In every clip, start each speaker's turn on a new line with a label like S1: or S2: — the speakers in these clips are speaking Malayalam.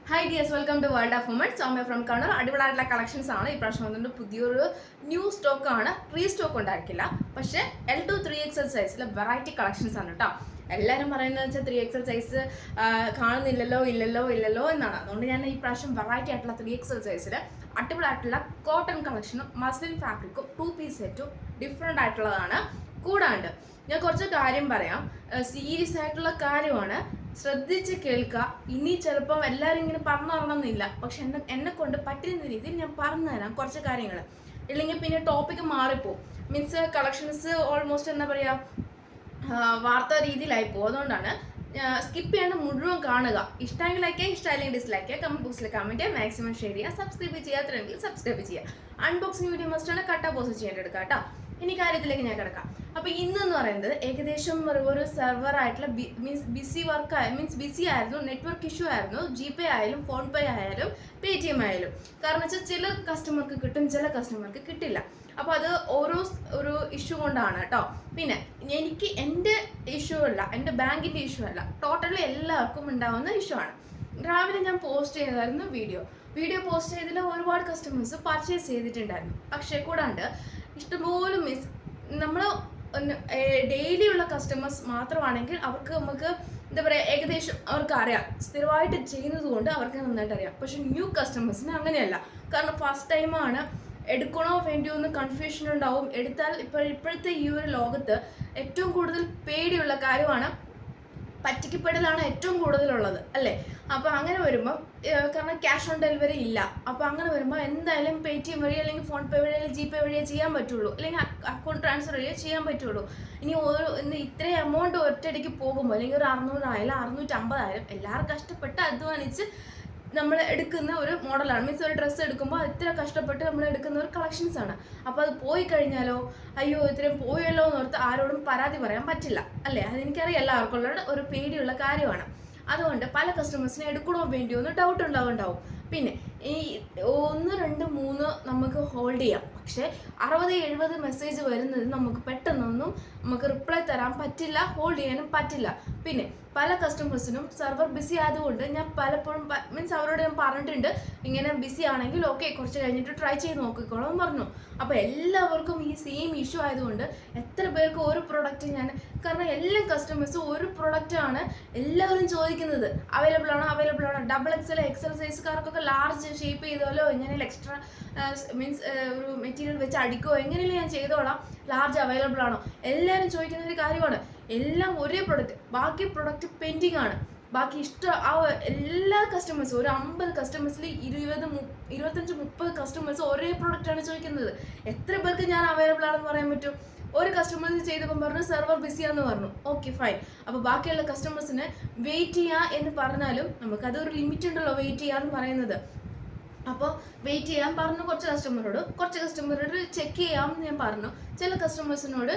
S1: Hi dears, welcome to world of women. Soumya from Kannur. അടിപൊളിയായിട്ടുള്ള കളക്ഷൻസ് ആണ് ഈ പ്രാവശ്യം വന്നിട്ട്. പുതിയൊരു ന്യൂ സ്റ്റോക്ക് ആണ്. റീസ്റ്റോക്ക് ഉണ്ടായിരിക്കില്ല, പക്ഷേ L2 3XL സൈസിലെ വെറൈറ്റി കളക്ഷൻസ് ആണ് കേട്ടോ. എല്ലാവരും പറയുന്നത് വെച്ചാൽ 3XL സൈസ് കാണുന്നില്ലല്ലോ എന്നാണ്. അതുകൊണ്ട് ഞാൻ ഈ പ്രാവശ്യം വെറൈറ്റി ആയിട്ടുള്ള 3XL സൈസിൽ അടിപൊളിയായിട്ടുള്ള കോട്ടൺ കളക്ഷനും മസ്ലിൻ ഫാബ്രിക്കും 2 പീസ് സെറ്റും ഡിഫറെൻ്റ് ആയിട്ടുള്ളതാണ്. കൂടാണ്ട് ഞാൻ കുറച്ച് കാര്യം പറയാം, സീരിയസ് ആയിട്ടുള്ള കാര്യമാണ്, ശ്രദ്ധിച്ച് കേൾക്കുക. ഇനി ചിലപ്പം എല്ലാവരും ഇങ്ങനെ പറഞ്ഞു തരണമെന്നില്ല, പക്ഷെ എന്നെ കൊണ്ട് പറ്റുന്ന രീതിയിൽ ഞാൻ പറഞ്ഞു തരാം കുറച്ച് കാര്യങ്ങൾ. ഇല്ലെങ്കിൽ പിന്നെ ടോപ്പിക്ക് മാറിപ്പോവും. മീൻസ് കളക്ഷൻസ് ഓൾമോസ്റ്റ് എന്താ പറയുക, വാർത്താ രീതിയിലായിപ്പോവും. അതുകൊണ്ടാണ് സ്കിപ്പ് ചെയ്യാണ്ട് മുഴുവൻ കാണുക. ഇഷ്ടമെങ്കിൽ ലൈക്ക് ചെയ്യുക, ഇഷ്ടമല്ലെങ്കിൽ ഡിസ്ലൈക്ക് ചെയ്യുക, കമന്റ് ബോക്സിൽ കമന്റ് ചെയ്യുക, മാക്സിമം ഷെയർ ചെയ്യുക, സബ്സ്ക്രൈബ് ചെയ്യാത്തതെങ്കിൽ സബ്സ്ക്രൈബ് ചെയ്യുക. അൺബോക്സിംഗ് വീഡിയോ മസ്റ്റാണ്, കട്ടാ പോസ്റ്റ് ചെയ്യേണ്ടതെടുക്കുക കേട്ടോ. ഇനി കാര്യത്തിലേക്ക് ഞാൻ കിടക്കാം. അപ്പോൾ ഇന്നെന്ന് പറയുന്നത് ഏകദേശം ഒരു സെർവർ ആയിട്ടുള്ള ബിസി വർക്ക് മീൻസ് ബിസി ആയിരുന്നു, നെറ്റ്വർക്ക് ഇഷ്യൂ ആയിരുന്നു. GPay ആയാലും ഫോൺ പേ ആയാലും Paytm ആയാലും. കാരണം വെച്ചാൽ ചില കസ്റ്റമർക്ക് കിട്ടും, ചില കസ്റ്റമർക്ക് കിട്ടില്ല. അപ്പോൾ അത് ഒരു ഇഷ്യൂ കൊണ്ടാണ് കേട്ടോ. പിന്നെ എനിക്ക് എൻ്റെ ഇഷ്യൂ അല്ല, എൻ്റെ ബാങ്കിൻ്റെ ഇഷ്യൂ അല്ല, ടോട്ടലി എല്ലാവർക്കും ഉണ്ടാവുന്ന ഇഷ്യൂ ആണ്. രാവിലെ ഞാൻ പോസ്റ്റ് ചെയ്തായിരുന്നു വീഡിയോ പോസ്റ്റ് ചെയ്തതിൽ ഒരുപാട് കസ്റ്റമേഴ്സ് പർച്ചേസ് ചെയ്തിട്ടുണ്ടായിരുന്നു. പക്ഷേ കൂടാണ്ട് ഇഷ്ടംപോലെ നമ്മൾ ഡെയിലി ഉള്ള കസ്റ്റമേഴ്സ് മാത്രമാണെങ്കിൽ നമുക്ക് എന്താ പറയുക, ഏകദേശം അവർക്ക് അറിയാം, സ്ഥിരമായിട്ട് ചെയ്യുന്നത് കൊണ്ട് അവർക്ക് നന്നായിട്ട് അറിയാം. പക്ഷെ ന്യൂ കസ്റ്റമേഴ്സിന് അങ്ങനെയല്ല. കാരണം ഫസ്റ്റ് ടൈമാണ്, എടുക്കണോ വേണ്ടിയോ എന്ന് കൺഫ്യൂഷൻ ഉണ്ടാവും. എടുത്താൽ ഇപ്പോഴത്തെ ഈ ഒരു ലോകത്ത് ഏറ്റവും കൂടുതൽ പേടിയുള്ള കാര്യമാണ്, പറ്റിക്കപ്പെടലാണ് ഏറ്റവും കൂടുതലുള്ളത് അല്ലേ. അപ്പോൾ അങ്ങനെ വരുമ്പോൾ കാരണം ക്യാഷ് ഓൺ ഡെലിവറി ഇല്ല. അപ്പോൾ അങ്ങനെ വരുമ്പോൾ എന്തായാലും Paytm വഴി അല്ലെങ്കിൽ ഫോൺ പേ വഴി അല്ലെങ്കിൽ GPay വഴിയേ ചെയ്യാൻ പറ്റുള്ളൂ, അല്ലെങ്കിൽ അക്കൗണ്ട് ട്രാൻസ്ഫർ വഴിയേ ചെയ്യാൻ പറ്റുള്ളൂ. ഇനി ഇത്രയും എമൗണ്ട് ഒറ്റയടിക്ക് പോകുമ്പോൾ അല്ലെങ്കിൽ ഒരു 600,000 650,000 എല്ലാവരും കഷ്ടപ്പെട്ട് അധ്വാനിച്ച് നമ്മൾ എടുക്കുന്ന ഒരു മോഡലാണ്. മീൻസ് ഒരു ഡ്രസ്സ് എടുക്കുമ്പോൾ ഇത്ര കഷ്ടപ്പെട്ട് നമ്മൾ എടുക്കുന്ന ഒരു കളക്ഷൻസ് ആണ്. അപ്പോൾ അത് പോയി കഴിഞ്ഞാലോ, അയ്യോ ഇത്രയും പോയല്ലോ എന്നോർത്ത് ആരോടും പരാതി പറയാൻ പറ്റില്ല അല്ലേ. അതെനിക്കറിയാം, എല്ലാവർക്കും ഉള്ള ഒരു പേടിയുള്ള കാര്യമാണ്. അതുകൊണ്ട് പല കസ്റ്റമേഴ്സിനെ എടുക്കണോ വേണ്ടിയോ എന്ന് ഡൗട്ട് ഉണ്ടാവും. പിന്നെ ഈ 1 2 3 നമുക്ക് ഹോൾഡ് ചെയ്യാം, പക്ഷേ 60-70 മെസ്സേജ് വരുന്നത് നമുക്ക് പെട്ടെന്നൊന്നും നമുക്ക് റിപ്ലൈ തരാൻ പറ്റില്ല, ഹോൾഡ് ചെയ്യാനും പറ്റില്ല. പിന്നെ പല കസ്റ്റമേഴ്സിനും സെർവർ ബിസി ആയതുകൊണ്ട് ഞാൻ പലപ്പോഴും മീൻസ് അവരോട് ഞാൻ പറഞ്ഞിട്ടുണ്ട്, ഇങ്ങനെ ബിസി ആണെങ്കിൽ ഓക്കെ കുറച്ച് കഴിഞ്ഞിട്ട് ട്രൈ ചെയ്ത് നോക്കിക്കോളാം പറഞ്ഞു. അപ്പോൾ എല്ലാവർക്കും ഈ സെയിം ഇഷ്യൂ ആയതുകൊണ്ട് എത്ര പേർക്ക് ഒരു പ്രൊഡക്റ്റ് കാരണം എല്ലാ കസ്റ്റമേഴ്സും ഒരു പ്രൊഡക്റ്റാണ് എല്ലാവരും ചോദിക്കുന്നത്. അവൈലബിൾ ആണോ XXL XL സൈസുകാർക്കൊക്കെ ലാർജ് ഷേപ്പ് ചെയ്തോലോ, എങ്ങനെയും എക്സ്ട്രാ മീൻസ് ഒരു മെറ്റീരിയൽ വെച്ച് അടിക്കുമോ, എങ്ങനെയും ഞാൻ ചെയ്തോളാം, ലാർജ് അവൈലബിൾ ആണോ, എല്ലാവരും ചോദിക്കുന്ന ഒരു കാര്യമാണ്. എല്ലാം ഒരേ പ്രൊഡക്റ്റ്, ബാക്കി പ്രൊഡക്റ്റ് പെൻഡിങ് ആണ്. ബാക്കി എല്ലാ കസ്റ്റമേഴ്സും ഒരു 50 കസ്റ്റമേഴ്സിൽ 25-30 കസ്റ്റമേഴ്സ് ഒരേ പ്രൊഡക്റ്റാണ് ചോദിക്കുന്നത്. എത്ര പേർക്ക് ഞാൻ അവൈലബിൾ ആണെന്ന് പറയാൻ പറ്റും? ഒരു കസ്റ്റമേഴ്സ് ചെയ്തപ്പോൾ പറഞ്ഞു സെർവർ ബിസിയാന്ന് പറഞ്ഞു, ഓക്കെ ഫൈൻ. അപ്പോൾ ബാക്കിയുള്ള കസ്റ്റമേഴ്സിന് വെയിറ്റ് ചെയ്യുക എന്ന് പറഞ്ഞാലും നമുക്കതൊരു ലിമിറ്റ് ഉണ്ടല്ലോ വെയിറ്റ് ചെയ്യാന്ന് പറയുന്നത്. അപ്പോൾ വെയിറ്റ് ചെയ്യാൻ പറഞ്ഞു കുറച്ച് കസ്റ്റമറോട് ചെക്ക് ചെയ്യാമെന്ന് ഞാൻ പറഞ്ഞു. ചില കസ്റ്റമേഴ്സിനോട്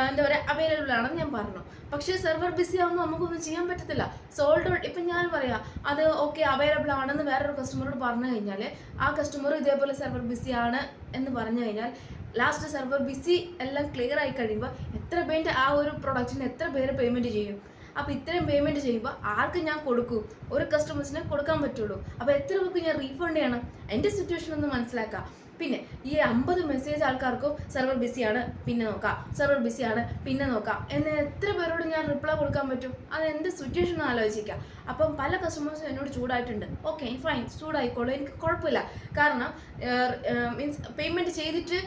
S1: എന്താ പറയുക അവൈലബിൾ ആണെന്ന് ഞാൻ പറഞ്ഞു. പക്ഷേ സെർവർ ബിസി ആകുമ്പോൾ നമുക്കൊന്നും ചെയ്യാൻ പറ്റത്തില്ല. സോൾഡ് ഔട്ട് ഇപ്പം ഞാൻ പറയാം അത് ഓക്കെ അവൈലബിൾ ആണെന്ന് വേറൊരു കസ്റ്റമറോട് പറഞ്ഞു കഴിഞ്ഞാൽ ആ കസ്റ്റമർ ഇതേപോലെ സെർവർ ബിസി ആണ് എന്ന് പറഞ്ഞു കഴിഞ്ഞാൽ ലാസ്റ്റ് സെർവർ ബിസി എല്ലാം ക്ലിയർ ആയി കഴിയുമ്പോൾ എത്ര പേര് ആ ഒരു പ്രൊഡക്റ്റിന് എത്ര പേര് പേയ്മെൻറ്റ് ചെയ്യും? അപ്പോൾ ഇത്രയും പേയ്മെൻറ്റ് ചെയ്യുമ്പോൾ ആർക്ക് ഞാൻ കൊടുക്കും? ഒരു കസ്റ്റമേഴ്സിനെ കൊടുക്കാൻ പറ്റുള്ളൂ. അപ്പോൾ എത്ര പേർക്ക് ഞാൻ റീഫണ്ട് ചെയ്യണം? എൻ്റെ സിറ്റുവേഷൻ ഒന്ന് മനസ്സിലാക്കാം. പിന്നെ ഈ 50 മെസ്സേജ് ആൾക്കാർക്കും സെർവർ ബിസിയാണ് പിന്നെ നോക്കാം എന്ന് എത്ര പേരോട് ഞാൻ റിപ്ലൈ കൊടുക്കാൻ പറ്റും? അത് എൻ്റെ സിറ്റുവേഷൻ ആലോചിക്കാം. അപ്പം പല കസ്റ്റമേഴ്സും എന്നോട് ചൂടായിട്ടുണ്ട്. ഓക്കെ ഫൈൻ, ചൂടായിക്കോളൂ, എനിക്ക് കുഴപ്പമില്ല. കാരണം മീൻസ് പേയ്മെൻറ്റ് ചെയ്തിട്ട്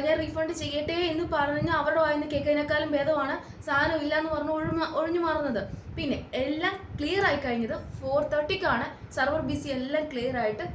S1: ഞാൻ റീഫണ്ട് ചെയ്യട്ടെ എന്ന് പറഞ്ഞ് അവരുടെ വായിന്ന് കേൾക്കുന്നതിനേക്കാളും ഭേദമാണ് സാധനം ഇല്ല എന്ന് പറഞ്ഞ് ഒഴിഞ്ഞു മാറുന്നത്. പിന്നെ എല്ലാം ക്ലിയർ ആയി കഴിഞ്ഞത് 4:30ക്കാണ് സെർവർ ബിസി എല്ലാം ക്ലിയർ ആയിട്ട്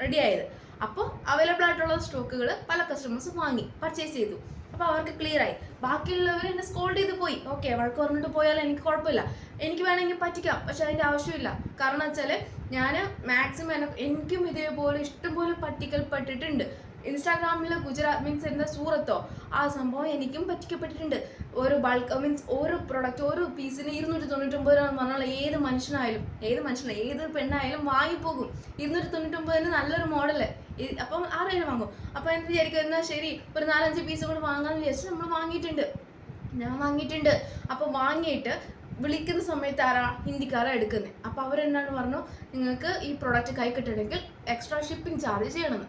S1: റെഡി ആയത്. അപ്പോൾ അവൈലബിൾ ആയിട്ടുള്ള സ്റ്റോക്കുകൾ പല കസ്റ്റമേഴ്സ് വാങ്ങി പർച്ചേസ് ചെയ്തു. അപ്പോൾ അവർക്ക് ക്ലിയർ ആയി. ബാക്കിയുള്ളവർ എന്നെ സ്കോൾഡ് ചെയ്ത് പോയി. ഓക്കെ വഴക്ക് പറഞ്ഞിട്ട് പോയാൽ എനിക്ക് കുഴപ്പമില്ല, എനിക്ക് വേണമെങ്കിൽ പറ്റിക്കാം, പക്ഷെ അതിൻ്റെ ആവശ്യമില്ല. കാരണം വെച്ചാൽ ഞാൻ മാക്സിമം എനിക്കും ഇതേപോലെ ഇഷ്ടംപോലെ പറ്റിക്കൽപ്പെട്ടിട്ടുണ്ട്. ഇൻസ്റ്റാഗ്രാമിൽ ഗുജറാത്ത് മീൻസ് എന്താ സൂറത്തോ ആ സംഭവം എനിക്കും പറ്റിക്കപ്പെട്ടിട്ടുണ്ട്. ഒരു ബൾക്ക് മീൻസ് ഒരു പ്രൊഡക്റ്റ് ഒരു പീസിന് 299 രൂപ എന്ന് പറഞ്ഞാൽ ഏത് മനുഷ്യനായാലും ഏത് പെണ്ണായാലും വാങ്ങിപ്പോകും. 299 നല്ലൊരു മോഡല്. അപ്പം ആരെങ്കിലും വാങ്ങും. അപ്പോൾ എന്ത് വിചാരിക്കും, എന്നാൽ ശരി ഒരു 4-5 പീസ് കൂടെ വാങ്ങാമെന്ന് വിചാരിച്ച് ഞാൻ വാങ്ങിയിട്ടുണ്ട്. അപ്പോൾ വാങ്ങിയിട്ട് വിളിക്കുന്ന സമയത്ത് ആരാ ഹിന്ദിക്കാരാണ് എടുക്കുന്നത്. അപ്പോൾ അവരെന്നാണ് പറഞ്ഞു, നിങ്ങൾക്ക് ഈ പ്രൊഡക്റ്റ് കൈ കിട്ടണമെങ്കിൽ എക്സ്ട്രാ ഷിപ്പിംഗ് ചാർജ് ചെയ്യണമെന്ന്.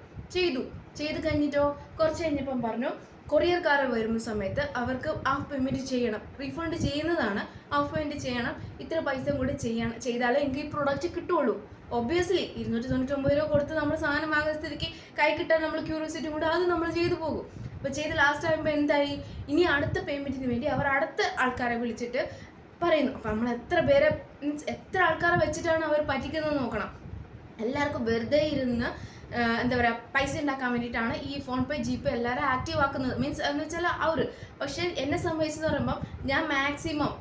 S1: ചെയ്ത് കഴിഞ്ഞിട്ടോ കുറച്ച് കഴിഞ്ഞപ്പം പറഞ്ഞു, കൊറിയർക്കാർ വരുന്ന സമയത്ത് അവർക്ക് ഹാഫ് പേയ്മെൻറ്റ് ചെയ്യണം, റീഫണ്ട് ചെയ്യുന്നതാണ്, ഹാഫ് പേയ്മെൻറ്റ് ചെയ്യണം, ഇത്ര പൈസ കൂടി ചെയ്താലേ എനിക്ക് ഈ പ്രൊഡക്റ്റ് കിട്ടുള്ളൂ. ഒബ്വിയസ്ലി 299 രൂപ കൊടുത്ത് നമ്മൾ സാധനം വാങ്ങുന്ന സ്ഥിതിക്ക് കൈ കിട്ടാൻ നമ്മൾ ക്യൂരിയോസിറ്റി കൂടെ അത് നമ്മൾ ചെയ്തു പോകും. അപ്പോൾ ചെയ്ത് ലാസ്റ്റ് ആകുമ്പോൾ എന്തായി, ഇനി അടുത്ത പേയ്മെൻറ്റിന് വേണ്ടി അവർ അടുത്ത ആൾക്കാരെ വിളിച്ചിട്ട് പറയുന്നു. അപ്പം നമ്മൾ എത്ര ആൾക്കാരെ വെച്ചിട്ടാണ് അവർ പറ്റിക്കുന്നത് നോക്കണം. എല്ലാവർക്കും വെറുതെ ഇരുന്ന് എന്താ പറയുക പൈസ ഉണ്ടാക്കാൻ വേണ്ടിയിട്ടാണ് ഈ ഫോൺ പേ GPay എല്ലാവരും ആക്റ്റീവ് ആക്കുന്നത്. മീൻസ് എന്ന് വെച്ചാൽ അവർ. പക്ഷേ എന്നെ സംബന്ധിച്ചെന്ന് പറയുമ്പം ഞാൻ മാക്സിമം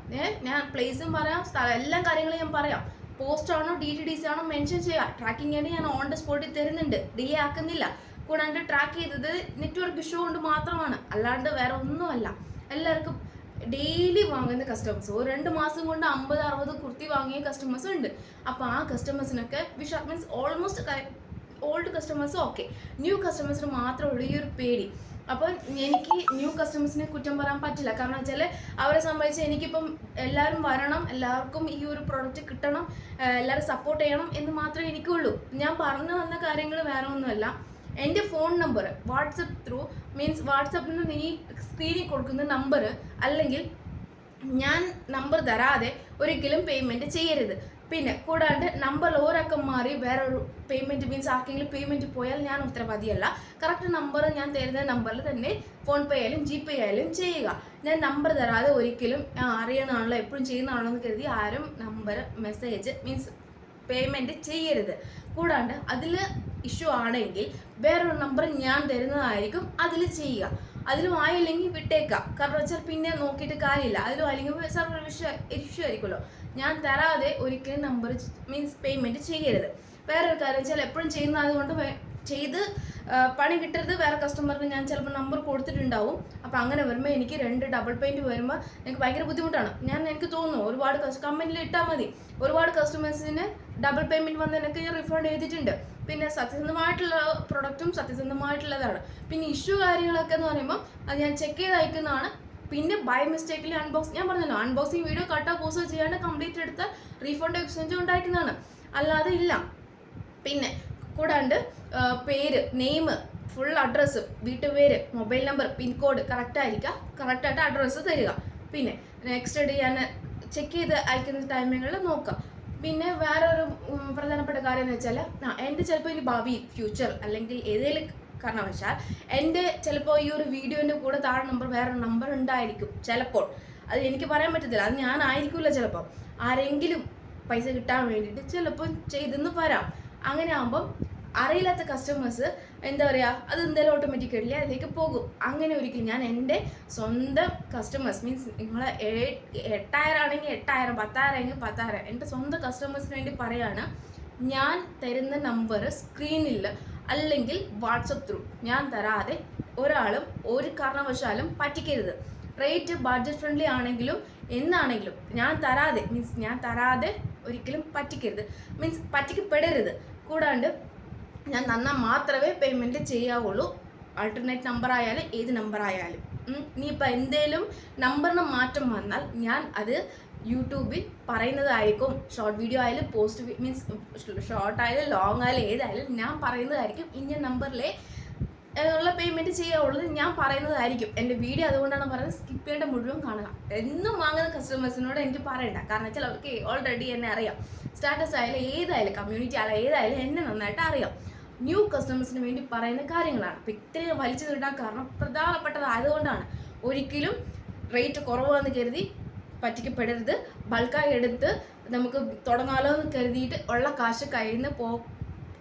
S1: ഞാൻ പ്ലേസും പറയാം, എല്ലാ കാര്യങ്ങളും ഞാൻ പറയാം. പോസ്റ്റ് ആണോ DTDC ആണോ മെൻഷൻ ചെയ്യുക. ട്രാക്കിംഗ് ആയിട്ട് ഞാൻ ഓൺ ദ സ്പോട്ടിൽ തരുന്നുണ്ട്, ഡിലേ ആക്കുന്നില്ല. കൂടാണ്ട് ട്രാക്ക് ചെയ്തത് നെറ്റ്വർക്ക് ഇഷ്യൂ കൊണ്ട് മാത്രമാണ്, അല്ലാണ്ട് വേറെ ഒന്നുമല്ല. എല്ലാവർക്കും ഡെയിലി വാങ്ങുന്ന കസ്റ്റമേഴ്സ് 2 മാസം കൊണ്ട് 50-60 കുർത്തി വാങ്ങിയ കസ്റ്റമേഴ്സ് ഉണ്ട്. അപ്പോൾ ആ കസ്റ്റമേഴ്സിനൊക്കെ means almost old customers okay, new കസ്റ്റമേഴ്സിന് മാത്രമുള്ള ഈ ഒരു പേടി. അപ്പോൾ എനിക്ക് ന്യൂ കസ്റ്റമേഴ്സിനെ കുറ്റം പറയാൻ പറ്റില്ല. കാരണം വെച്ചാൽ അവരെ സംബന്ധിച്ച് എനിക്കിപ്പം എല്ലാവരും വരണം, എല്ലാവർക്കും ഈ ഒരു പ്രോഡക്റ്റ് കിട്ടണം, എല്ലാവരും സപ്പോർട്ട് ചെയ്യണം എന്ന് മാത്രമേ എനിക്കുള്ളൂ. ഞാൻ പറഞ്ഞു വന്ന കാര്യങ്ങൾ വേറെ ഒന്നുമല്ല. എൻ്റെ phone number WhatsApp through means വാട്സപ്പിൽ നിന്ന് ഈ സ്ക്രീനിൽ കൊടുക്കുന്ന നമ്പർ, അല്ലെങ്കിൽ ഞാൻ നമ്പർ തരാതെ ഒരിക്കലും പേയ്മെൻറ്റ് ചെയ്യരുത്. പിന്നെ കൂടാണ്ട് നമ്പർ ഒരക്കം മാറി വേറൊരു പേയ്മെൻറ്റ് മീൻസ് ആർക്കെങ്കിലും പേയ്മെൻറ്റ് പോയാൽ ഞാൻ ഉത്തരവാദിയല്ല. കറക്റ്റ് നമ്പർ ഞാൻ തരുന്ന നമ്പറിൽ തന്നെ ഫോൺ പേ ആയാലും GPay ആയാലും ചെയ്യുക. ഞാൻ നമ്പർ തരാതെ ഒരിക്കലും അറിയണമാണല്ലോ എപ്പോഴും ചെയ്യുന്നതാണല്ലോ എന്ന് കരുതി ആരും നമ്പർ മെസ്സേജ് മീൻസ് പേയ്മെൻറ്റ് ചെയ്യരുത്. കൂടാണ്ട് അതിൽ ഇഷ്യൂ ആണെങ്കിൽ വേറൊരു നമ്പർ ഞാൻ തരുന്നതായിരിക്കും, അതിൽ ചെയ്യുക. അതിലും ആയില്ലെങ്കിൽ വിട്ടേക്കാം. കാരണം വെച്ചാൽ പിന്നെ നോക്കിയിട്ട് കാര്യമില്ല. അതിലും അല്ലെങ്കിൽ സർവർ ഇഷ്യൂ ആയിരിക്കുമല്ലോ. ഞാൻ തരാതെ ഒരിക്കലും നമ്പർ മീൻസ് പേയ്മെൻറ്റ് ചെയ്യരുത്. വേറൊരു കാര്യം വെച്ചാൽ എപ്പോഴും ചെയ്യുന്നത് കൊണ്ട് ചെയ്ത് പണി കിട്ടരുത്. വേറെ കസ്റ്റമറിന് ഞാൻ ചിലപ്പോൾ നമ്പർ കൊടുത്തിട്ടുണ്ടാവും. അപ്പോൾ അങ്ങനെ വരുമ്പോൾ എനിക്ക് 2 ഡബിൾ പേയ്മെൻറ്റ് വരുമ്പോൾ എനിക്ക് ഭയങ്കര ബുദ്ധിമുട്ടാണ്. എനിക്ക് തോന്നുന്നു ഒരുപാട് കമൻറ്റിൽ ഇട്ടാൽ മതി, ഒരുപാട് കസ്റ്റമേഴ്സിന് ഡബിൾ പേയ്മെൻറ്റ് വന്ന് എനിക്ക് ഞാൻ റിഫണ്ട് ചെയ്തിട്ടുണ്ട്. പിന്നെ സത്യസന്ധമായിട്ടുള്ള പ്രൊഡക്റ്റും സത്യസന്ധമായിട്ടുള്ളതാണ്. പിന്നെ ഇഷ്യൂ കാര്യങ്ങളൊക്കെ എന്ന് പറയുമ്പോൾ അത് ഞാൻ ചെക്ക് ചെയ്ത് അയക്കുന്നതാണ്. പിന്നെ ബൈ മിസ്റ്റേക്കിൽ ഞാൻ പറഞ്ഞല്ലോ അൺബോക്സിങ് വീഡിയോ കട്ടോ പോസ്റ്റോ ചെയ്യാണ്ട് കംപ്ലീറ്റ് എടുത്ത് റീഫണ്ട് എക്സ്ചേഞ്ച് ഉണ്ടായിരിക്കുന്നതാണ്, അല്ലാതെ ഇല്ല. പിന്നെ കൂടാണ്ട് പേര്, നെയിം, ഫുൾ അഡ്രസ്സ്, വീട്ടുപേര്, മൊബൈൽ നമ്പർ, പിൻകോഡ് കറക്റ്റായിരിക്കുക, കറക്റ്റായിട്ട് അഡ്രസ്സ് തരിക. പിന്നെ നെക്സ്റ്റ് ഡേ ഞാൻ ചെക്ക് ചെയ്ത് അയക്കുന്ന ടൈമിങ്ങളിൽ നോക്കുക. പിന്നെ വേറൊരു പ്രധാനപ്പെട്ട കാര്യം എന്ന് വെച്ചാൽ എൻ്റെ ചിലപ്പോൾ ഇനി ഭാവി ഫ്യൂച്ചർ അല്ലെങ്കിൽ ഏതെങ്കിലും കാരണവശാൽ എൻ്റെ ചിലപ്പോൾ ഈ ഒരു വീഡിയോൻ്റെ കൂടെ താഴെ വേറെ നമ്പർ ഉണ്ടായിരിക്കും ചിലപ്പോൾ. അത് എനിക്ക് പറയാൻ പറ്റത്തില്ല, അത് ഞാനായിരിക്കില്ല. ചിലപ്പോൾ ആരെങ്കിലും പൈസ കിട്ടാൻ വേണ്ടിയിട്ട് ചിലപ്പോൾ ചെയ്തെന്ന് വരാം. അങ്ങനെ ആകുമ്പം അറിയില്ലാത്ത കസ്റ്റമേഴ്സ് എന്താ പറയുക, അത് എന്തായാലും ഓട്ടോമാറ്റിക്കലി അതിലേക്ക് പോകും. അങ്ങനെ ഒരിക്കലും ഞാൻ എൻ്റെ സ്വന്തം കസ്റ്റമേഴ്സ് മീൻസ് നിങ്ങളെ 8000 ആണെങ്കിൽ 8000, 10,000 ആണെങ്കിൽ 10,000 എൻ്റെ സ്വന്തം കസ്റ്റമേഴ്സിന് വേണ്ടി പറയുകയാണ്. ഞാൻ തരുന്ന നമ്പർ സ്ക്രീനിൽ അല്ലെങ്കിൽ വാട്സപ്പ് ത്രൂ ഞാൻ തരാതെ ഒരാളും ഒരു കാരണവശാലും പറ്റിക്കരുത്. റേറ്റ് ബഡ്ജറ്റ് ഫ്രണ്ട്ലി ആണെങ്കിലും എന്നാണെങ്കിലും ഞാൻ തരാതെ ഒരിക്കലും പറ്റിക്കരുത്, മീൻസ് പറ്റിക്കപ്പെടരുത്. കൂടാണ്ട് ഞാൻ തന്നാൽ മാത്രമേ പേയ്മെൻറ്റ് ചെയ്യാവുള്ളൂ. ആൾട്ടർനേറ്റ് നമ്പർ ആയാലും ഏത് നമ്പർ ആയാലും. ഇനിയിപ്പോൾ എന്തെങ്കിലും നമ്പറിന് മാറ്റം വന്നാൽ ഞാൻ അത് യൂട്യൂബിൽ പറയുന്നതായിരിക്കും. ഷോർട്ട് വീഡിയോ ആയാലും പോസ്റ്റ് മീൻസ് ഷോർട്ട് ആയാലും ലോങ് ആയാലും ഏതായാലും ഞാൻ പറയുന്നതായിരിക്കും. ഇന്ന നമ്പറിലെ ഉള്ള പേയ്മെൻറ്റ് ചെയ്യാവുള്ളത് ഞാൻ പറയുന്നതായിരിക്കും. എൻ്റെ വീഡിയോ അതുകൊണ്ടാണ് പറയുന്നത് സ്കിപ്പ് ചെയ്യേണ്ട മുഴുവൻ കാണുക. എന്നും വാങ്ങുന്ന കസ്റ്റമേഴ്സിനോട് എനിക്ക് പറയണ്ട, കാരണം വെച്ചാൽ അവർക്ക് ഓൾറെഡി എന്നെ അറിയാം. സ്റ്റാറ്റസ് ആയാലും ഏതായാലും കമ്മ്യൂണിറ്റി ആയാലും ഏതായാലും എന്നെ നന്നായിട്ട് അറിയാം. ന്യൂ കസ്റ്റമേഴ്സിന് വേണ്ടി പറയുന്ന കാര്യങ്ങളാണ്. അപ്പോൾ ഇത്രയും വലിച്ചു നീട്ടാൻ കാരണം പ്രധാനപ്പെട്ടതായതുകൊണ്ടാണ്. ഒരിക്കലും റേറ്റ് കുറവാണെന്ന് കരുതി പറ്റിക്കപ്പെടരുത്. ബൾക്കായി എടുത്ത് നമുക്ക് തുടങ്ങാലോ എന്ന് കരുതിയിട്ട് ഉള്ള കാശ് കയ്യിൽ നിന്ന്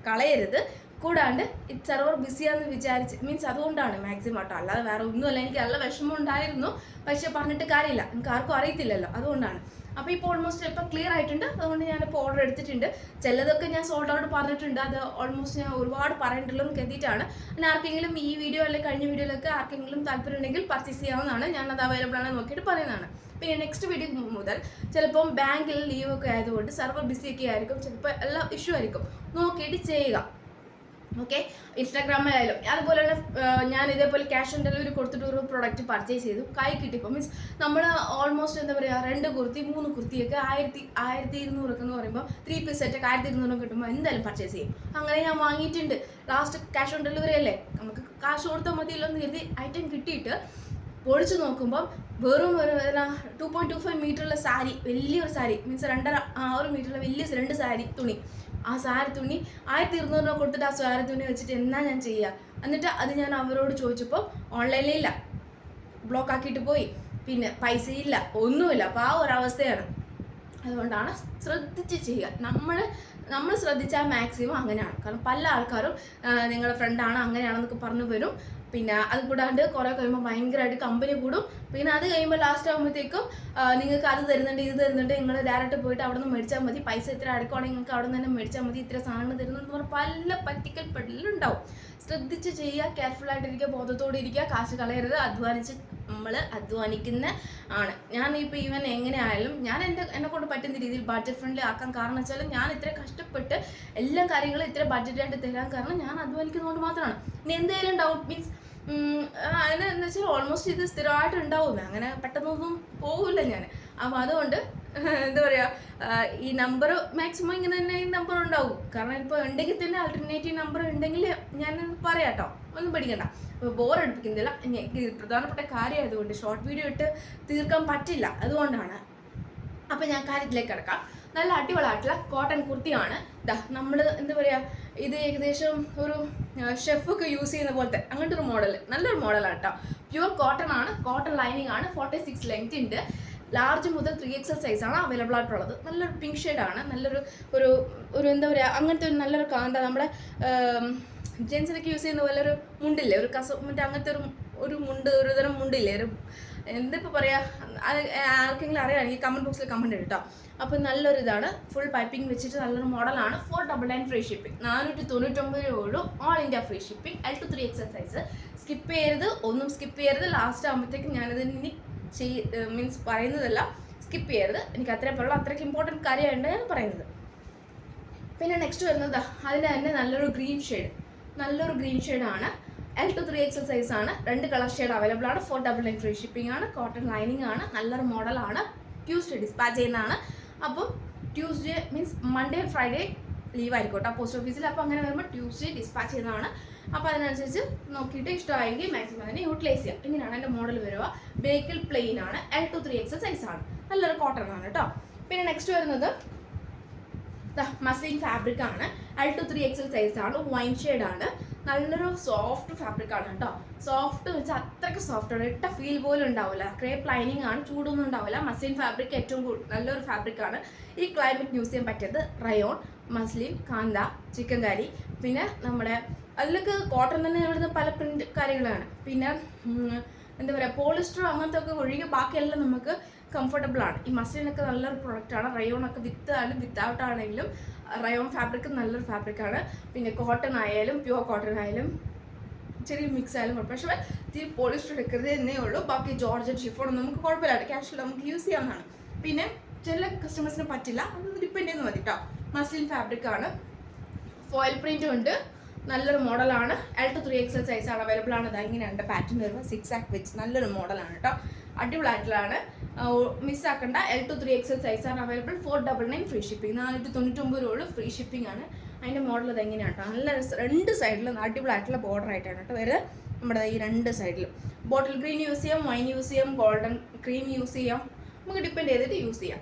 S1: കളയരുത്. കൂടാണ്ട് സെർവർ ബിസിയാന്ന് വിചാരിച്ച് മീൻസ് അതുകൊണ്ടാണ് മാക്സിമം കേട്ടോ, അല്ലാതെ വേറെ ഒന്നുമല്ല. എനിക്ക് നല്ല വിഷമം ഉണ്ടായിരുന്നു, പക്ഷെ പറഞ്ഞിട്ട് കാര്യമില്ല, നിങ്ങൾക്ക് ആർക്കും അറിയത്തില്ലല്ലോ, അതുകൊണ്ടാണ്. അപ്പോൾ ഇപ്പോൾ ഓൾമോസ്റ്റ് ഇപ്പോൾ ക്ലിയർ ആയിട്ടുണ്ട്. അതുകൊണ്ട് ഞാനിപ്പോൾ ഓർഡർ എടുത്തിട്ടുണ്ട്. ചിലതൊക്കെ ഞാൻ സോൾഡ് ഔട്ട് പറഞ്ഞിട്ടുണ്ട്, അത് ഓൾമോസ്റ്റ് ഞാൻ ഒരുപാട് പറയണ്ടല്ലോ എന്ന് കരുതിയിട്ടാണ്. പിന്നെ ആർക്കെങ്കിലും ഈ വീഡിയോ അല്ലെങ്കിൽ കഴിഞ്ഞ വീഡിയോയിലൊക്കെ ആർക്കെങ്കിലും താല്പര്യം ഉണ്ടെങ്കിൽ പർച്ചേസ് ചെയ്യാവുന്നതാണ്. ഞാനത് അവൈലബിൾ ആണ് നോക്കിയിട്ട് പറയുന്നതാണ്. പിന്നെ നെക്സ്റ്റ് വീഡിയോ മുതൽ ചിലപ്പം ബാങ്കിൽ ലീവൊക്കെ ആയതുകൊണ്ട് സെർവർ ബിസിയൊക്കെ ആയിരിക്കും, ചിലപ്പോൾ എല്ലാം ഇഷ്യൂ ആയിരിക്കും, നോക്കിയിട്ട് ചെയ്യുക. ഓക്കെ, ഇൻസ്റ്റാഗ്രാമിലായാലും അതുപോലെ തന്നെ ഞാൻ ഇതേപോലെ ക്യാഷ് ഓൺ ഡെലിവറി കൊടുത്തിട്ട് ഒരു പ്രൊഡക്റ്റ് പർച്ചേസ് ചെയ്തു, കൈ കിട്ടിയപ്പോൾ മീൻസ് നമ്മൾ ഓൾമോസ്റ്റ് എന്താ പറയുക 2 കുർത്തി 3 കുർത്തിയൊക്കെ 1200 എന്ന് പറയുമ്പോൾ 3 പീസ് സെറ്റൊക്കെ 1200 കിട്ടുമ്പോൾ എന്തായാലും പർച്ചേസ് ചെയ്യും. അങ്ങനെ ഞാൻ വാങ്ങിയിട്ടുണ്ട്. ലാസ്റ്റ് ക്യാഷ് ഓൺ ഡെലിവറി അല്ലേ, നമുക്ക് കാശ് കൊടുത്താൽ മതിയല്ലോ എന്ന് കരുതി ഐറ്റം കിട്ടിയിട്ട് പൊളിച്ച് നോക്കുമ്പം വെറും ഒരു 2.25 മീറ്ററുള്ള സാരി, വലിയൊരു സാരി മീൻസ് 2.5 മീറ്ററുള്ള വലിയ 2 സാരി തുണി. ആ സാരി തുണി 1200 രൂപ കൊടുത്തിട്ട് ആ സാരി തുണി വെച്ചിട്ട് എന്നാ ഞാൻ ചെയ്യുക? എന്നിട്ട് അത് ഞാൻ അവരോട് ചോദിച്ചപ്പോൾ ഓൺലൈനിലില്ല, ബ്ലോക്ക് ആക്കിയിട്ട് പോയി, പിന്നെ പൈസയില്ല, ഒന്നുമില്ല. അപ്പോൾ ആ ഒരു അവസ്ഥയാണ്. അതുകൊണ്ടാണ് ശ്രദ്ധിച്ച് ചെയ്യുക. നമ്മൾ ശ്രദ്ധിച്ചാൽ മാക്സിമം അങ്ങനെയാണ്. കാരണം പല ആൾക്കാരും നിങ്ങളുടെ ഫ്രണ്ടാണ് അങ്ങനെയാണെന്നൊക്കെ പറഞ്ഞു വരും. പിന്നെ അത് കൂടാണ്ട് കുറേ കഴിയുമ്പോൾ ഭയങ്കരമായിട്ട് കമ്പനി കൂടും. പിന്നെ അത് കഴിയുമ്പോൾ ലാസ്റ്റ് ആകുമ്പോഴത്തേക്കും നിങ്ങൾക്ക് അത് തരുന്നുണ്ട് ഇത് തരുന്നുണ്ട്, നിങ്ങൾ ഡയറക്റ്റ് പോയിട്ട് അവിടെ നിന്ന് മേടിച്ചാൽ മതി, പൈസ ഇത്ര അടക്കുവാണെങ്കിൽ നിങ്ങൾക്ക് അവിടെ നിന്ന് തന്നെ മേടിച്ചാൽ മതി, ഇത്ര സാധനങ്ങൾ തരുന്നുണ്ടെന്ന് പറഞ്ഞാൽ പല പറ്റിക്കൽപ്പെടലുണ്ടാവും. ശ്രദ്ധിച്ച് ചെയ്യുക, കെയർഫുൾ ആയിട്ടിരിക്കുക, ബോധത്തോടെ ഇരിക്കുക, കാശ് കളയരുത്. നമ്മൾ അധ്വാനിക്കുന്ന ആണ്. ഞാൻ ഇപ്പോൾ ഈവൻ എങ്ങനെ ആയാലും ഞാൻ എന്നെ കൊണ്ട് പറ്റുന്ന രീതിയിൽ ബഡ്ജറ്റ് ഫ്രണ്ട്ലി ആക്കാൻ കാരണം വെച്ചാൽ ഞാൻ ഇത്ര കഷ്ടപ്പെട്ട് എല്ലാ കാര്യങ്ങളും ഇത്ര ബഡ്ജറ്റായിട്ട് തരാൻ കാരണം ഞാൻ അധ്വാനിക്കുന്നതുകൊണ്ട് മാത്രമാണ്. ഇനി എന്തെങ്കിലും ഡൗട്ട് മീൻസ് അതിനെന്ന് വെച്ചാൽ ഓൾമോസ്റ്റ് ഇത് സ്ഥിരമായിട്ട് ഉണ്ടാവും, അങ്ങനെ പെട്ടെന്നൊന്നും പോകില്ല ഞാൻ. അപ്പോൾ അതുകൊണ്ട് എന്താ പറയുക, ഈ നമ്പർ മാക്സിമം ഇങ്ങനെ തന്നെ ഈ നമ്പർ ഉണ്ടാവും. കാരണം ഇപ്പോൾ ഉണ്ടെങ്കിൽ തന്നെ ആൾട്ടർനേറ്റീവ് നമ്പർ ഉണ്ടെങ്കിൽ ഞാൻ പറയാം കേട്ടോ, ഒന്നും പഠിക്കണ്ട. അപ്പോൾ ബോറടിപ്പിക്കുന്നില്ല. എനിക്ക് പ്രധാനപ്പെട്ട കാര്യമായതുകൊണ്ട് ഷോർട്ട് വീഡിയോ ഇട്ട് തീർക്കാൻ പറ്റില്ല, അതുകൊണ്ടാണ്. അപ്പോൾ ഞാൻ കാര്യത്തിലേക്ക് കിടക്കാം. നല്ല അടിപൊളിയായിട്ടുള്ള കോട്ടൺ കുർത്തിയാണ്. നമ്മൾ എന്താ പറയുക, ഇത് ഏകദേശം ഒരു ഷെഫൊക്കെ യൂസ് ചെയ്യുന്ന പോലത്തെ അങ്ങനത്തെ ഒരു മോഡൽ, നല്ലൊരു മോഡലാണ് കേട്ടോ. പ്യുവർ കോട്ടൺ ആണ്, കോട്ടൺ ലൈനിങ് ആണ്, 46 ലെങ്ത് ഉണ്ട്. ലാർജ് മുതൽ 3XL സൈസാണ് അവൈലബിൾ ആയിട്ടുള്ളത്. നല്ലൊരു പിങ്ക് ഷെയ്ഡാണ്, നല്ലൊരു ഒരു എന്താ പറയുക, അങ്ങനത്തെ ഒരു നല്ലൊരു എന്താ നമ്മുടെ ജെൻസിനൊക്കെ യൂസ് ചെയ്യുന്ന പോലെ ഒരു മുണ്ടില്ലേ, ഒരു മറ്റേ അങ്ങനത്തെ ഒരു മുണ്ട്, ഒരു തരം മുണ്ടില്ലേ, ഒരു എന്തിപ്പോൾ പറയുക, അത് ആർക്കെങ്കിലും അറിയാമെങ്കിൽ കമൻറ്റ് ബോക്സിൽ കമൻറ്റ് കേട്ടോ. അപ്പോൾ നല്ലൊരു ഇതാണ്, ഫുൾ പൈപ്പിംഗ് വെച്ചിട്ട് നല്ലൊരു മോഡലാണ്. 499 ഫ്രീ ഷിപ്പിംഗ്, 499 രൂപ all India free shipping. L to 3XL size. Skip ചെയ്യരുത്, ഒന്നും സ്കിപ്പ് ചെയ്യരുത്. ലാസ്റ്റ് ആകുമ്പോഴത്തേക്കും ഞാനത് ഇനി മീൻസ് പറയുന്നതല്ല, സ്കിപ്പ് ചെയ്യരുത്. എനിക്ക് അത്രയും പറയുള്ളൂ, അത്രയ്ക്ക് ഇമ്പോർട്ടൻറ്റ് കാര്യമായിട്ട് ഞാൻ പറയുന്നത്. പിന്നെ നെക്സ്റ്റ് വരുന്നത് അതിൻ്റെ തന്നെ നല്ലൊരു ഗ്രീൻ ഷെയ്ഡാണ്. L to 3XL സൈസാണ്. 2 കളർ ഷെയ്ഡ് അവൈലബിൾ ആണ്. 499 ഫ്രീ ഷിപ്പിംഗ് ആണ്. കോട്ടൺ ലൈനിങ് ആണ്, നല്ലൊരു മോഡലാണ്. ട്യൂസ്ഡേ ഡിസ്പാച്ച് ചെയ്യുന്നതാണ്. അപ്പം Tuesday means Monday Friday leave ആയിരിക്കും കേട്ടോ പോസ്റ്റ് ഓഫീസിൽ. അപ്പോൾ അങ്ങനെ വരുമ്പോൾ ട്യൂസ്ഡേ ഡിസ്പാച്ച് ചെയ്യുന്നതാണ്. അപ്പോൾ അതിനനുസരിച്ച് നോക്കിയിട്ട് ഇഷ്ടമായെങ്കിൽ മാക്സിമം തന്നെ യൂട്ടിലൈസ് ചെയ്യാം. ഇങ്ങനെയാണ് എൻ്റെ മോഡൽ വരിക. ബേക്കിൽ പ്ലെയിൻ ആണ്. L to 3XL സൈസാണ്. നല്ലൊരു കോട്ടൺ ആണ് കേട്ടോ. പിന്നെ നെക്സ്റ്റ് വരുന്നത് മസ്ലിൻ ഫാബ്രിക് ആണ്. L to 3XL സൈസാണ്. വൈൻ ഷെയ്ഡാണ്. നല്ലൊരു സോഫ്റ്റ് ഫാബ്രിക് ആണ് കേട്ടോ. സോഫ്റ്റ് എന്ന് വെച്ചാൽ അത്രയ്ക്ക് സോഫ്റ്റ് ആണ്, ഇട്ട ഫീൽ പോലും ഉണ്ടാവില്ല. ക്രേപ്പ് ലൈനിങ് ആണ്, ചൂടൊന്നും ഉണ്ടാവില്ല. മസ്ലിൻ ഫാബ്രിക് ഏറ്റവും നല്ലൊരു ഫാബ്രിക് ആണ്. ഈ ക്ലൈമറ്റ് യൂസ് ചെയ്യാൻ പറ്റിയത് റയോൺ, മസ്ലിൻ, കാന്ത, ചിക്കൻ കാരി, പിന്നെ നമ്മുടെ അതിലൊക്കെ കോട്ടൺ തന്നെ ഇവിടുന്ന് പല പ്രിന്റ് കാര്യങ്ങളാണ്. പിന്നെ എന്താ പറയുക, പോളിസ്റ്റർ അങ്ങനത്തെ ഒക്കെ ഒഴികെ ബാക്കിയെല്ലാം നമുക്ക് കംഫർട്ടബിൾ ആണ്. ഈ മസ്ലിനൊക്കെ നല്ലൊരു പ്രൊഡക്റ്റാണ്. റയോണൊക്കെ വിത്ത് ആയാലും വിത്തൗട്ട് ആണെങ്കിലും റയോൺ ഫാബ്രിക് നല്ലൊരു ഫാബ്രിക്കാണ്. പിന്നെ കോട്ടൺ ആയാലും പ്യുവർ കോട്ടൺ ആയാലും ചെറിയ മിക്സ് ആയാലും കുഴപ്പമില്ല. പക്ഷേ ഈ പോളിസ്റ്റർ എടുക്കരുത് എന്നേ ഉള്ളൂ. ബാക്കി ജോർജറ്റ് ഷിഫോൺ നമുക്ക് കുഴപ്പമില്ല, ക്യാഷ്വൽ നമുക്ക് യൂസ് ചെയ്യാവുന്നതാണ്. പിന്നെ ചില കസ്റ്റമേഴ്സിന് പറ്റില്ല, അത് ഡിപ്പെൻഡ് ചെയ്യുന്നത് മതി കേട്ടോ. മസ്ലിൻ ഫാബ്രിക് ആണ്, ഫോയിൽ പ്രിൻറ്റും ഉണ്ട്, നല്ലൊരു മോഡലാണ്. L to 3XL സൈസാണ് അവൈലബിൾ ആണ്. ഇങ്ങനെയുണ്ട് പാറ്റേൺ വരുമ്പോൾ 6 ആക്ക് വെച്ച് നല്ലൊരു മോഡലാണ് കേട്ടോ. അടിപൊളിയായിട്ടുള്ളതാണ്, മിസ്സാക്കണ്ട. L to 3XL സൈസാണ് അവൈലബിൾ. 499 ഫ്രീ ഷിപ്പിംഗ്, 499 രൂപ ഫ്രീ ഷിപ്പിംഗ് ആണ്. അതിൻ്റെ മോഡൽ ഇത് എങ്ങനെയാണ് കേട്ടോ. നല്ല 2 സൈഡിലും അടിപൊളിയായിട്ടുള്ള ബോർഡർ ആയിട്ടാണ് കേട്ടോ വരുന്നത്. നമ്മുടെ ഈ 2 സൈഡിലും ബോട്ടിൽ ഗ്രീൻ യൂസ് ചെയ്യാം, വൈൻ യൂസ് ചെയ്യാം, ഗോൾഡൻ ക്രീം യൂസ് ചെയ്യാം, നമുക്ക് ഡിപ്പെൻഡ് ചെയ്തിട്ട് യൂസ് ചെയ്യാം.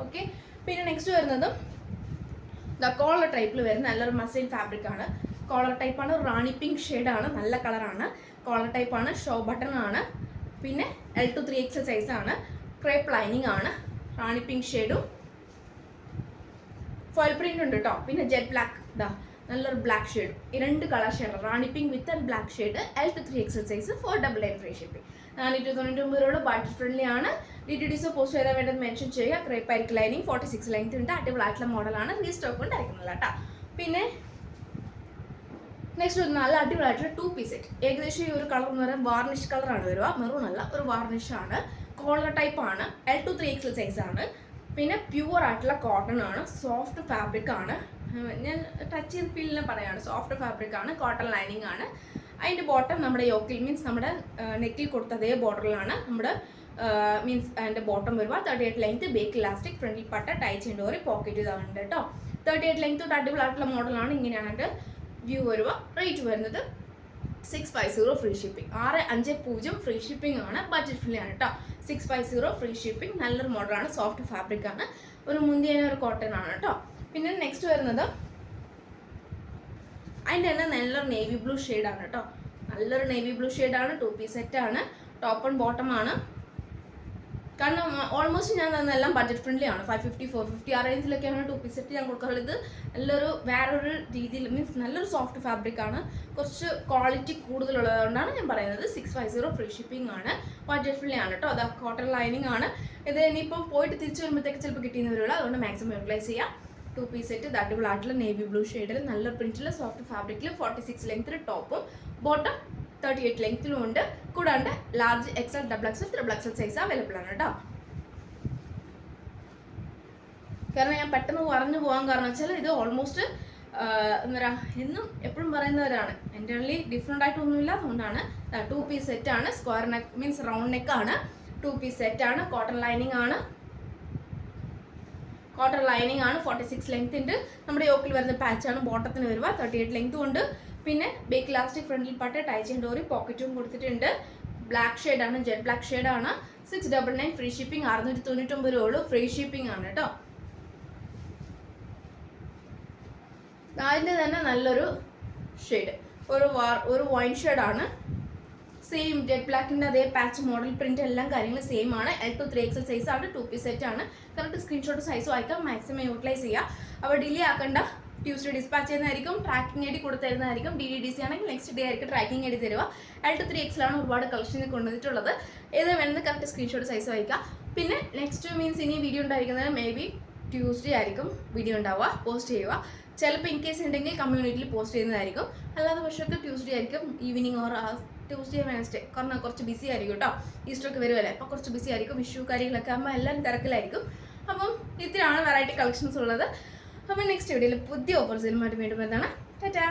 S1: ഓക്കെ. പിന്നെ നെക്സ്റ്റ് വരുന്നത് കോളർ ടൈപ്പിൽ വരുന്ന നല്ലൊരു മസ്ലിൻ ഫാബ്രിക് ആണ്. കോളർ ടൈപ്പാണ്, റാണി പിങ്ക് ഷെയ്ഡാണ്, നല്ല കളറാണ്. കോളർ ടൈപ്പാണ്, ഷോ ബട്ടൺ ആണ്. പിന്നെ L to 3XL സൈസാണ്. ക്രേപ്പ് ലൈനിങ് ആണ്, റാണി പിങ്ക് ഷെയ്ഡും ഫോയിൽ പ്രിന്റ് ഉണ്ട് കേട്ടോ. പിന്നെ ജെറ്റ് ബ്ലാക്ക്, നല്ലൊരു ബ്ലാക്ക് ഷെയ്ഡും. ഈ 2 colour shade, Rani pink with and black shade. L to 3XL size. 499 free shipping, 499 രൂപ. ബഡ്ജറ്റ് ഫ്രണ്ട്ലി ആണ്. DTDSO പോസ്റ്റ് ചെയ്താൽ വേണ്ടത് മെൻഷൻ ചെയ്യുക. ക്രേപ്പ് ആയിരിക്കും ലൈനിങ്, 46 ലെങ്ത് ഉണ്ട്. അടിപൊളിയായിട്ടുള്ള മോഡലാണ്. റീസ്റ്റോക്ക് ഉണ്ടായിരിക്കുന്നില്ല കേട്ടോ. പിന്നെ നെക്സ്റ്റ് ഒരു നല്ല അടിപൊളിയായിട്ടുള്ള 2 പീസ് സെറ്റ്. ഏകദേശം ഈ ഒരു കളർ എന്ന് പറയുന്നത് വാർണിഷ് കളറാണ് വരിക, മെറൂൺ അല്ല, ഒരു വാർണിഷാണ്. കോളർ ടൈപ്പ് ആണ്. L to 3XL സൈസാണ്. പിന്നെ പ്യുവർ ആയിട്ടുള്ള കോട്ടൺ ആണ്, സോഫ്റ്റ് ഫാബ്രിക് ആണ്. ഞാൻ ടച്ച് ചെയ്ത് ഫീലിനെ പറയാണ്. സോഫ്റ്റ് ഫാബ്രിക് ആണ്, കോട്ടൺ ലൈനിങ് ആണ്. അതിൻ്റെ ബോട്ടം നമ്മുടെ യോക്കിൽ മീൻസ് നമ്മുടെ നെക്കിൽ കൊടുത്ത അതേ ബോർഡറിലാണ് നമ്മുടെ മീൻസ് അതിൻ്റെ ബോട്ടം വരുക. 38 ലെങ്ത്, ബേക്ക് ഇലാസ്റ്റിക്, ഫ്രണ്ടിൽ പട്ട, ടൈ ചെയ്യേണ്ട ഒരു പോക്കറ്റ് ഇതാവുന്നുണ്ട് കേട്ടോ. 38 ലെങ്ത് തൊട്ട് അടിപൊളിയായിട്ടുള്ള മോഡലാണ്. ഇങ്ങനെയാണ് എൻ്റെ വ്യൂ വരുക. റേറ്റ് വരുന്നത് 650 ഫ്രീ ഷിപ്പിംഗ്. 650 ഫ്രീ ഷിപ്പിംഗ് ആണ്. ബഡ്ജറ്റ് ഫ്രീ ആണ് കേട്ടോ. 650 ഫ്രീ ഷിപ്പിംഗ്. നല്ലൊരു മോഡലാണ്, സോഫ്റ്റ് ഫാബ്രിക് ആണ്, ഒരു മുന്തിയന ഒരു കോട്ടൺ ആണ് കേട്ടോ. പിന്നെ നെക്സ്റ്റ് വരുന്നത് അതിൻ്റെ തന്നെ നല്ലൊരു നേവി ബ്ലൂ ഷെയ്ഡാണ് കേട്ടോ. നല്ലൊരു നേവി ബ്ലൂ ഷെയ്ഡാണ്. 2 പീസ് സെറ്റാണ്, ടോപ്പ് ആൻഡ് ബോട്ടം ആണ്. കാരണം ഓൾമോസ്റ്റ് ഞാൻ തന്നെല്ലാം ബഡ്ജറ്റ് ഫ്രണ്ട്ലി ആണ്. 550 450 ആ റേഞ്ചിലൊക്കെയാണ് 2 പീസ് സെറ്റ് ഞാൻ കൊടുക്കാറുള്ളത്. നല്ലൊരു വേറൊരു രീതിയിൽ മീൻസ് നല്ലൊരു സോഫ്റ്റ് ഫാബ്രിക് ആണ്, കുറച്ച് ക്വാളിറ്റി കൂടുതലുള്ളതുകൊണ്ടാണ് ഞാൻ പറയുന്നത്. 650 ഫ്രീ ഷിപ്പിംഗ് ആണ്, ബഡ്ജറ്റ് ഫ്രണ്ട്ലി ആണ് കേട്ടോ. അത് കോട്ടൺ ലൈനിങ് ആണ്. ഇത് ഇനിയിപ്പം പോയിട്ട് തിരിച്ചു വരുമ്പോഴത്തേക്ക് ചിലപ്പോൾ കിട്ടിയെന്ന് വരുള്ളൂ. അതുകൊണ്ട് മാക്സിമം യൂട്ടിലൈസ് ചെയ്യാം. 2 പീസ് സെറ്റ്, അടിപൊളിയായിട്ടുള്ള നേവി ബ്ലൂ ഷെയ്ഡിൽ നല്ല പ്രിന്റിൽ സോഫ്റ്റ് ഫാബ്രിക്കിൽ 46 ലെങ്ത്തിൽ ടോപ്പും ബോട്ടം 38 ലെങ്ത്തിലും ഉണ്ട്. കൂടാണ്ട് large XL, XXL, XXL size available ആണ് കേട്ടോ. കാരണം ഞാൻ പെട്ടെന്ന് പറഞ്ഞു പോകാൻ കാരണം വെച്ചാൽ ഇത് ഓൾമോസ്റ്റ് എന്താ പറയുക എന്നും എപ്പോഴും പറയുന്നവരാണ്. എൻ്റെ ഉള്ളിൽ ഡിഫറെൻ്റ് ആയിട്ടൊന്നുമില്ല, അതുകൊണ്ടാണ്. 2 പീസ് സെറ്റാണ്, സ്ക്വയർ നെക്ക് മീൻസ് റൗണ്ട് നെക്കാണ്. 2 പീസ് സെറ്റാണ്, കോട്ടൺ ലൈനിങ് ആണ്. 46 ലെങ്ത് ഉണ്ട്. നമ്മുടെ യോക്കിൽ വരുന്ന പാച്ചാണ് ബോട്ടത്തിന് വരുക. 38 ലെങ്ത്തും ഉണ്ട്. പിന്നെ ബേക്ക് ഇലാസ്റ്റിക്, ഫ്രണ്ടിൽ പട്ട, ടൈ ചെയിൻ ഡോറി, പോക്കറ്റും കൊടുത്തിട്ടുണ്ട്. ബ്ലാക്ക് ഷെയ്ഡാണ്, ജെറ്റ് ബ്ലാക്ക് ഷെയ്ഡാണ്. 699 ഫ്രീ ഷിപ്പിംഗ്. 699 ഉള്ളൂ, ഫ്രീ ഷിപ്പിംഗ് ആണ് കേട്ടോ. അതിൻ്റെ തന്നെ നല്ലൊരു ഷെയ്ഡ്, ഒരു വൈൻ ഷെയ്ഡാണ്. സെയിം ജെറ്റ് ബ്ലാക്കിൻ്റെ അതേ പാച്ച് മോഡൽ പ്രിന്റ് എല്ലാം കാര്യങ്ങളും സെയിം ആണ്. L to 3XL സൈസ് ആണ്. 2 പീസ് സെറ്റ് ആണ്. കറക്റ്റ് സ്ക്രീൻഷോട്ട് സൈസ് വായിക്കാം, മാക്സിമം യൂട്ടിലൈസ് ചെയ്യുക. അപ്പോൾ ഡിലേ ആക്കണ്ട, ട്യൂസ്ഡേ ഡിസ്പാച്ച് ചെയ്യുന്നതായിരിക്കും. ട്രാക്കിംഗ് ഐ ഡി കൊടുത്തരുന്നതായിരിക്കും. DDDC ആണെങ്കിൽ നെക്സ്റ്റ് ഡേ ആയിരിക്കും ട്രാക്കിംഗ് ഐ ഡി തരുക. L to 3XL ആണ് ഒരുപാട് കളക്ഷനിൽ കൊണ്ടുവന്നിട്ടുള്ളത്. ഏത് വേണമെന്ന് കറക്റ്റ് സ്ക്രീൻഷോട്ട് സൈസ് വായിക്കുക. പിന്നെ നെക്സ്റ്റ് മീൻസ് ഇനി വീഡിയോ ഉണ്ടായിരിക്കുന്നത് മേ ബി ട്യൂസ്ഡേ ആയിരിക്കും വീഡിയോ ഉണ്ടാവുക, പോസ്റ്റ് ചെയ്യുക. ചിലപ്പോൾ ഇൻ കേസ് ഉണ്ടെങ്കിൽ കമ്മ്യൂണിറ്റിയിൽ പോസ്റ്റ് ചെയ്യുന്നതായിരിക്കും. അല്ലാതെ പക്ഷേ ട്യൂസ്ഡേ ആയിരിക്കും, ഈവനിങ് ഓർ ട്യൂസ്ഡേ വെനസ്ഡേ. കാരണം കുറച്ച് ബിസി ആയിരിക്കും കേട്ടോ. ഈസ്റ്ററൊക്കെ വരുമല്ലേ, അപ്പോൾ കുറച്ച് ബിസി ആയിരിക്കും. വിഷു കാര്യങ്ങളൊക്കെ ആകുമ്പോൾ എല്ലാവരും തിരക്കിലായിരിക്കും. അപ്പം ഇത്രയാണ് വെറൈറ്റി കളക്ഷൻസ് ഉള്ളത്. അപ്പം നെക്സ്റ്റ് വീഡിയോയിൽ പുതിയ ഓഫേഴ്സിലുമായിട്ട് വീണ്ടും വരുന്നതാണ്. ടാറ്റാ.